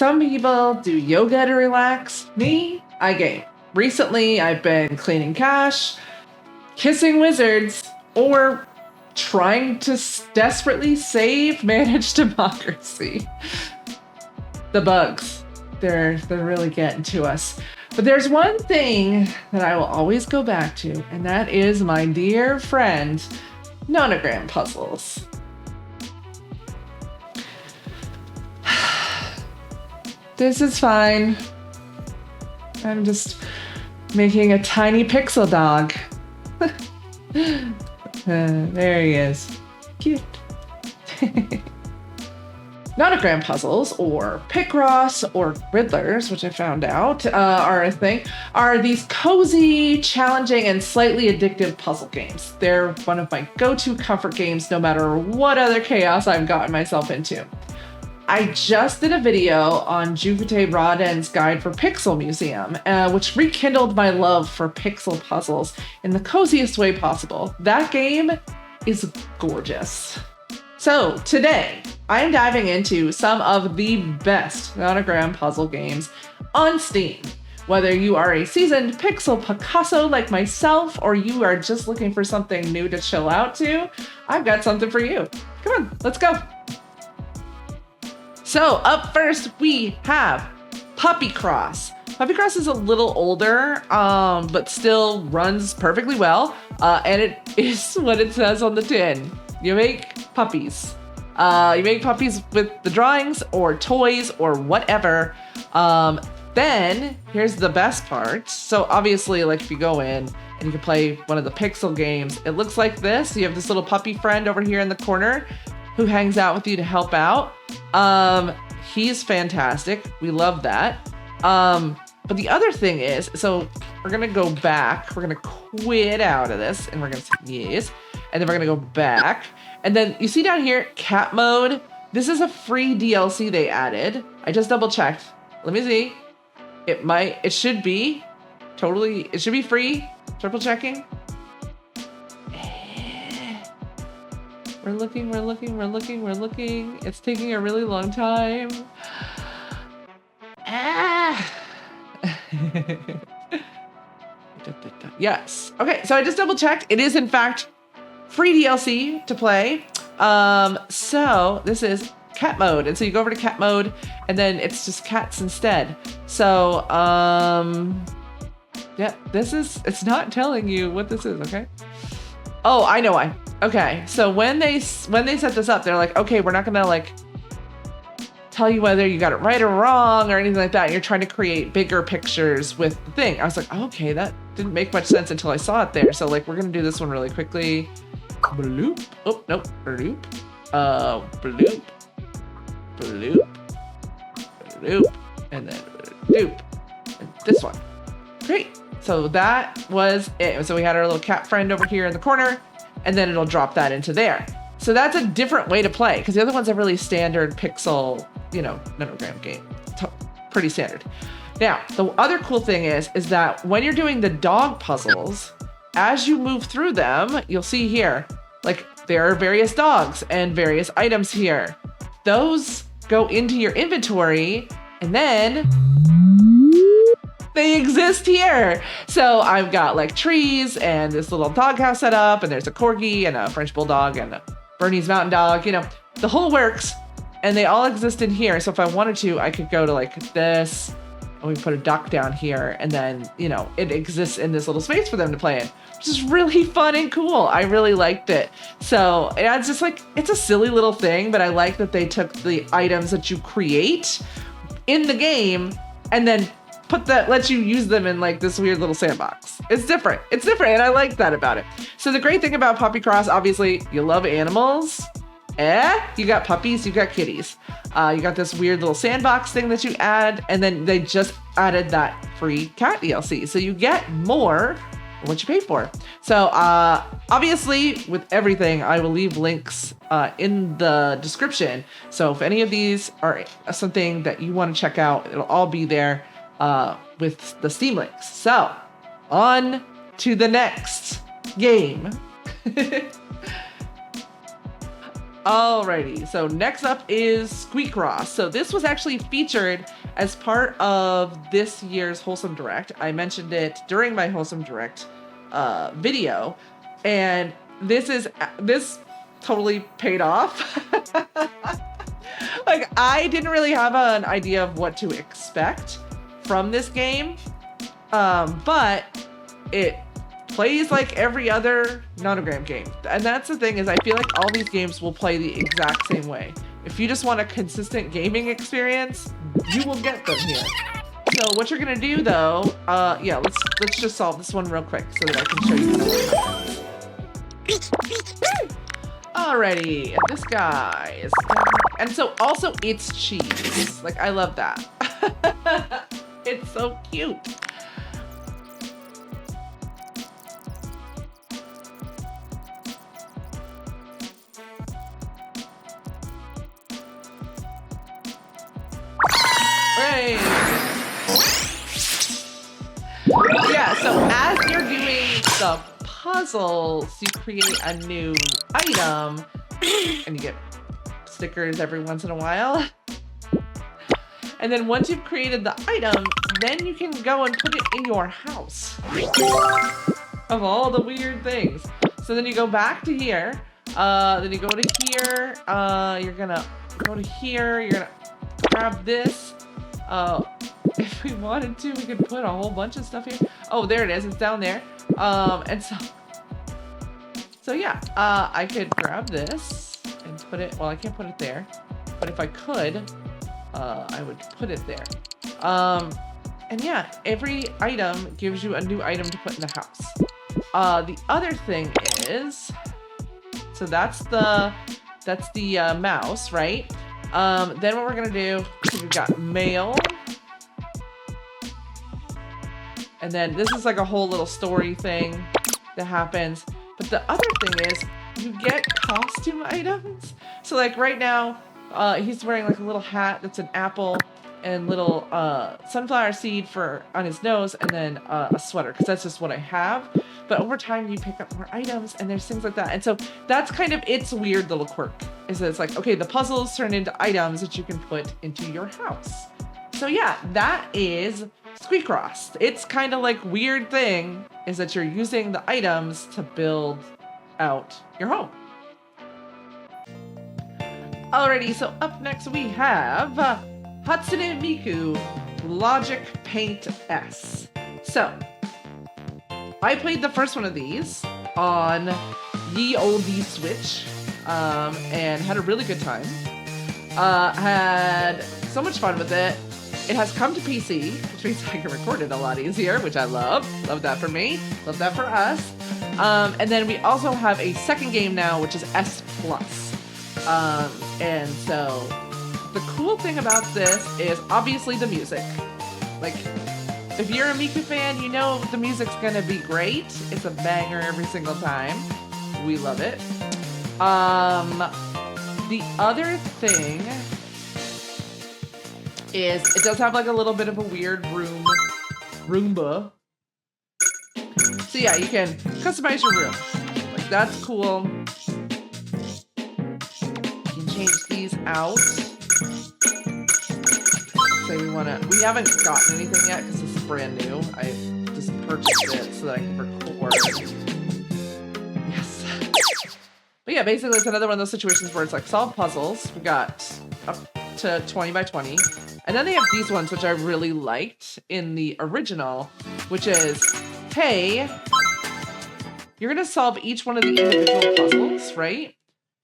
Some people do yoga to relax. Me, I game. Recently, I've been cleaning cash, kissing wizards, or trying to desperately save managed democracy. The bugs, they're really getting to us. But there's one thing that I will always go back to, and that is my dear friend, Nonogram puzzles. This is fine. I'm just making a tiny pixel dog. There he is. Cute. Nonogram puzzles, or Picross, or Riddlers, which I found out are a thing, are these cozy, challenging, and slightly addictive puzzle games. They're one of my go-to comfort games, no matter what other chaos I've gotten myself into. I just did a video on Juvite Rodden's Guide for Pixel Museum, which rekindled my love for pixel puzzles in the coziest way possible. That game is gorgeous. So today, I'm diving into some of the best Nonogram puzzle games on Steam. Whether you are a seasoned pixel Picasso like myself, or you are just looking for something new to chill out to, I've got something for you. Come on, let's go. So up first, we have Picross. Picross is a little older, but still runs perfectly well. And it is what it says on the tin. You make puppies. You make puppies with the drawings or toys or whatever. Then here's the best part. So obviously, like if you go in and you can play one of the pixel games, it looks like this. You have this little puppy friend over here in the corner who hangs out with you to help out. He's fantastic. We love that. But the other thing is, so we're gonna go back. We're gonna quit out of this and we're gonna say yes. And then we're gonna go back. And then you see down here, cat mode. This is a free DLC they added. I just double checked. Let me see. It should be free. Triple checking. We're looking. It's taking a really long time. Yes. Okay, so I just double checked. It is in fact free DLC to play. So this is cat mode. And so you go over to cat mode and then it's just cats instead. So, yeah, it's not telling you what this is, okay? Oh, I know why. Okay, so when they set this up, they're like, okay, we're not gonna like tell you whether you got it right or wrong or anything like that. You're trying to create bigger pictures with the thing. I was like, okay, that didn't make much sense until I saw it there. So like, we're gonna do this one really quickly. Bloop. Oh, nope. Bloop. Bloop. Bloop. Bloop. And then bloop. And this one. Great. So that was it. So we had our little cat friend over here in the corner, and then it'll drop that into there. So that's a different way to play, because the other one's a really standard pixel, nonogram game. Pretty standard. Now, the other cool thing is that when you're doing the dog puzzles, as you move through them, you'll see here, like there are various dogs and various items here. Those go into your inventory, and then they exist here. So I've got like trees and this little doghouse set up, and there's a corgi and a French bulldog and a Bernese mountain dog, the whole works, and they all exist in here. So if I wanted to, I could go to like this, and we put a duck down here, and then, it exists in this little space for them to play in, which is really fun and cool. I really liked it. So yeah, it's just like, it's a silly little thing, but I like that they took the items that you create in the game and then lets you use them in like this weird little sandbox. It's different, and I like that about it. So the great thing about Picross, obviously, you love animals. You got puppies, you got kitties. You got this weird little sandbox thing that you add, and then they just added that free cat DLC. So you get more than what you pay for. So obviously, with everything, I will leave links in the description. So if any of these are something that you want to check out, it'll all be there with the Steam links. So on to the next game. Alrighty, so next up is Squeakross. So this was actually featured as part of this year's Wholesome Direct. I mentioned it during my Wholesome Direct video, and this totally paid off. Like, I didn't really have an idea of what to expect from this game, but it plays like every other Nonogram game. And that's the thing, is I feel like all these games will play the exact same way. If you just want a consistent gaming experience, you will get them here. So what you're gonna do though, yeah, let's just solve this one real quick so that I can show you kind of what happens. Alrighty, and this guy is, and so also it's cheese. Like, I love that. It's so cute. Hey. Yeah, so as you're doing the puzzles, you create a new item, and you get stickers every once in a while. And then once you've created the item, then you can go and put it in your house. Of all the weird things. So then you go back to here, then you go to here, you're gonna go to here, you're gonna grab this. If we wanted to, we could put a whole bunch of stuff here. Oh, there it is, it's down there. And so yeah, I could grab this and put it, well, I can't put it there, but if I could, I would put it there. And yeah, every item gives you a new item to put in the house. The other thing is, so that's the mouse, right? Then what we're gonna do, so we've got mail. And then this is like a whole little story thing that happens. But the other thing is, you get costume items. So like right now, he's wearing like a little hat that's an apple and little sunflower seed on his nose, and then a sweater, because that's just what I have. But over time, you pick up more items, and there's things like that. And so that's kind of its weird little quirk, is that it's like, okay, the puzzles turn into items that you can put into your house. So yeah, that is Squeakross. It's kind of like weird thing is that you're using the items to build out your home. Alrighty, so up next we have Hatsune Miku Logic Paint S. So I played the first one of these on ye olde Switch and had a really good time. Had so much fun with it. It has come to PC, which means I can record it a lot easier, which I love. Love that for me. Love that for us. And then we also have a second game now, which is S+. And so the cool thing about this is obviously the music. Like, if you're a Miku fan, you know the music's gonna be great. It's a banger every single time. We love it. The other thing is it does have like a little bit of a weird Roomba. So yeah, you can customize your room. Like, that's cool. You can change these out. So we haven't gotten anything yet because this is brand new. I just purchased it so that I can record. Yes. But yeah, basically it's another one of those situations where it's like solve puzzles. We got up to 20 by 20. And then they have these ones, which I really liked in the original, which is, hey, you're going to solve each one of the individual puzzles, right?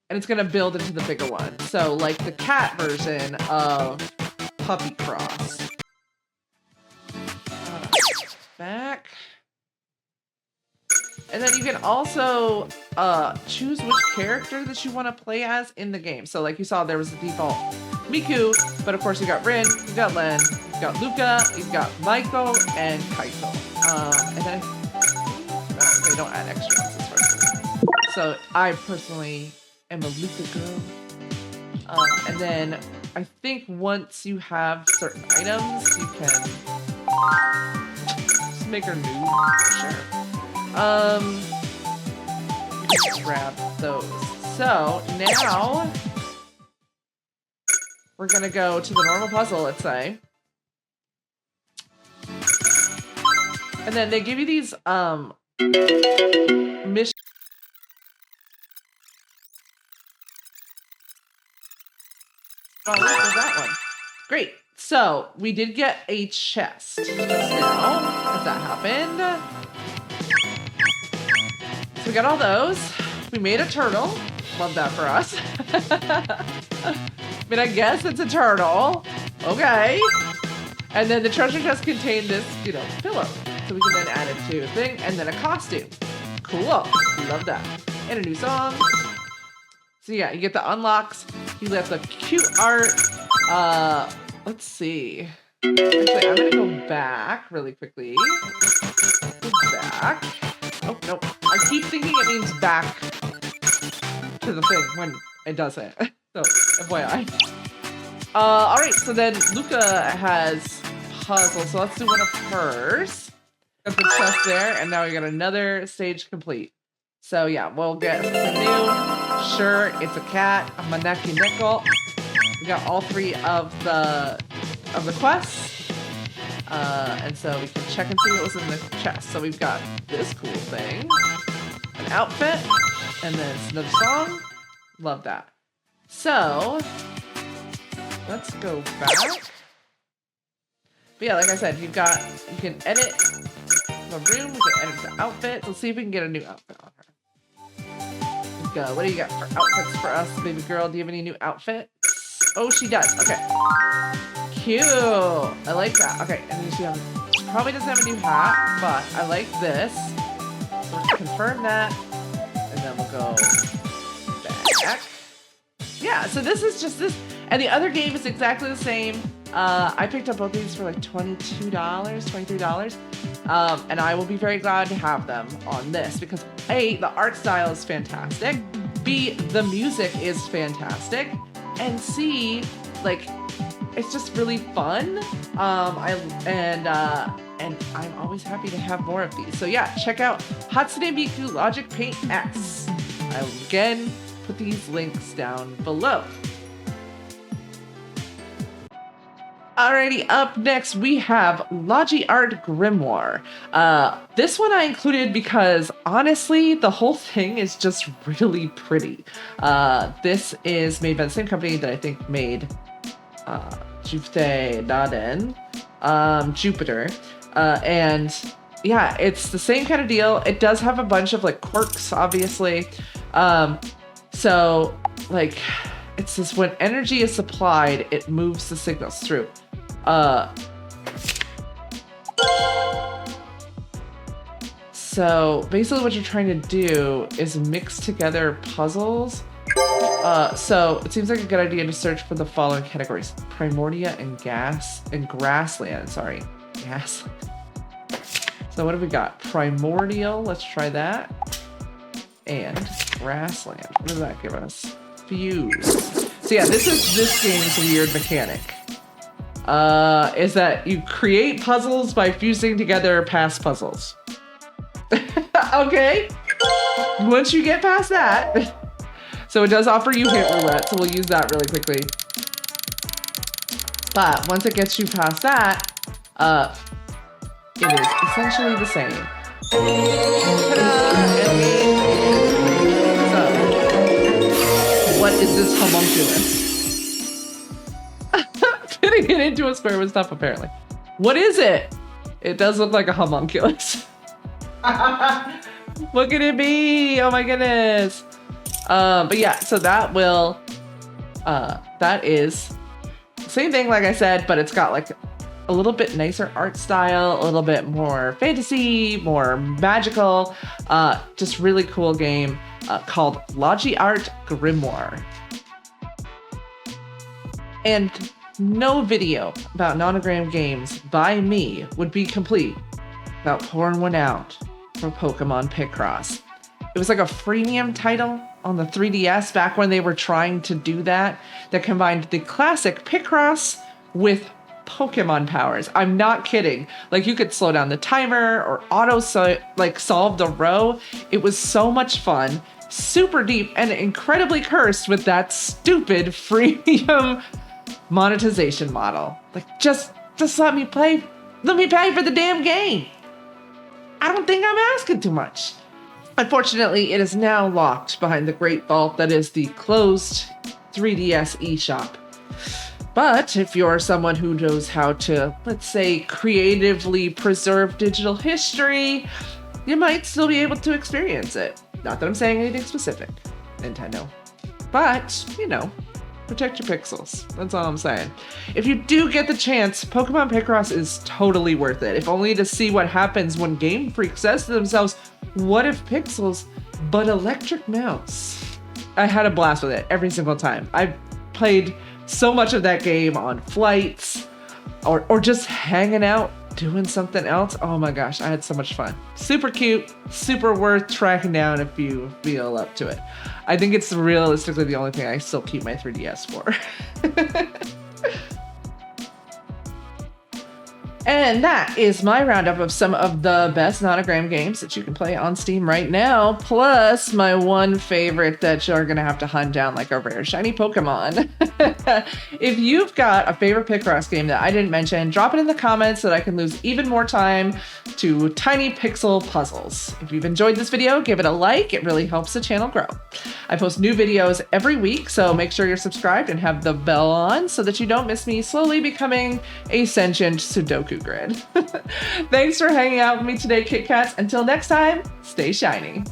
And it's going to build into the bigger one. So like the cat version of Picross. Back. And then you can also choose which character that you want to play as in the game. So like you saw, there was the default Miku, but of course you got Rin, you got Len, you got Luca, you got Michael, and Kaito. And then they don't add extra ones as far as. So I personally am a Luca girl. And then I think once you have certain items, you can just make her new, sure. Just grab those. So now we're gonna go to the normal puzzle, let's say. And then they give you these missions. Oh, look, there's that one. Great. So we did get a chest just now, as that happened. So we got all those. We made a turtle. Love that for us. I mean, I guess it's a turtle. Okay. And then the treasure chest contained this, you know, pillow. So we can then add it to a thing and then a costume. Cool. Love that. And a new song. So yeah, you get the unlocks. You get the cute art. Let's see. Actually, I'm gonna go back really quickly. Go back. Oh, no. I keep thinking it means back to the thing when it doesn't. So, FYI. All right, so then Luca has puzzles. So let's do one of hers. Got the chest there, and now we got another stage complete. So yeah, we'll get something new. Sure, it's a cat, a maneki nickel. We got all three of the quests. And so we can check and see what was in the chest. So we've got this cool thing, an outfit, and then it's another song. Love that. So let's go back. But yeah, like I said, you can edit the room, we can edit the outfit. Let's see if we can get a new outfit on her. Let's go. What do you got for outfits for us, baby girl? Do you have any new outfits? Oh, she does. Okay. Cute. I like that. Okay, and then she probably doesn't have a new hat, but I like this. So let's confirm that. And then we'll go back. Yeah, so this is just this. And the other game is exactly the same. I picked up both these for like $22, $23. And I will be very glad to have them on this because A, the art style is fantastic. B, the music is fantastic. And C, like, it's just really fun. And I'm always happy to have more of these. So yeah, check out Hatsune Miku Logic Paint S. I will again put these links down below. Alrighty, up next we have Logiart Grimoire. This one I included because honestly, the whole thing is just really pretty. This is made by the same company that I think made Jupiter Naden, Jupiter. And yeah, it's the same kind of deal. It does have a bunch of like quirks, obviously. So like, it says when energy is supplied, it moves the signals through. So basically what you're trying to do is mix together puzzles. So it seems like a good idea to search for the following categories: Primordia and grassland, sorry. Gasland. So what have we got? Primordial, let's try that. And grassland, what does that give us? Fuse. So yeah, this game's weird mechanic. Is that you create puzzles by fusing together past puzzles. Okay. Once you get past that. So it does offer you hit roulette, so we'll use that really quickly. But once it gets you past that, it is essentially the same. So, what is this homunculus? Fitting it into a square with stuff, apparently. What is it? It does look like a homunculus. Look at it be! Oh my goodness! But yeah, so that will, that is same thing, like I said, but it's got like a little bit nicer art style, a little bit more fantasy, more magical, just really cool game called Logiart Grimoire. And no video about nonogram games by me would be complete without pouring one out for Pokémon Picross. It was like a freemium title on the 3DS back when they were trying to do that combined the classic Picross with Pokemon powers. I'm not kidding. Like you could slow down the timer or solve the row. It was so much fun. super deep and incredibly cursed with that stupid freemium monetization model. Like, just let me pay for the damn game. I don't think I'm asking too much. Unfortunately, it is now locked behind the great vault that is the closed 3DS eShop. But if you're someone who knows how to, let's say, creatively preserve digital history, you might still be able to experience it. Not that I'm saying anything specific, Nintendo. But, protect your pixels. That's all I'm saying. If you do get the chance, Pokémon Picross is totally worth it. If only to see what happens when Game Freak says to themselves, what if pixels, but electric mouse? I had a blast with it every single time. I played so much of that game on flights or just hanging out, doing something else. Oh my gosh, I had so much fun. Super cute, super worth tracking down if you feel up to it. I think it's realistically the only thing I still keep my 3DS for. And that is my roundup of some of the best nonogram games that you can play on Steam right now, plus my one favorite that you're gonna have to hunt down like a rare shiny Pokemon. If you've got a favorite Picross game that I didn't mention, drop it in the comments so that I can lose even more time to tiny pixel puzzles. If you've enjoyed this video, give it a like. It really helps the channel grow. I post new videos every week, so make sure you're subscribed and have the bell on so that you don't miss me slowly becoming a sentient Sudoku grid. Thanks for hanging out with me today, Kit Kats. Until next time, stay shiny.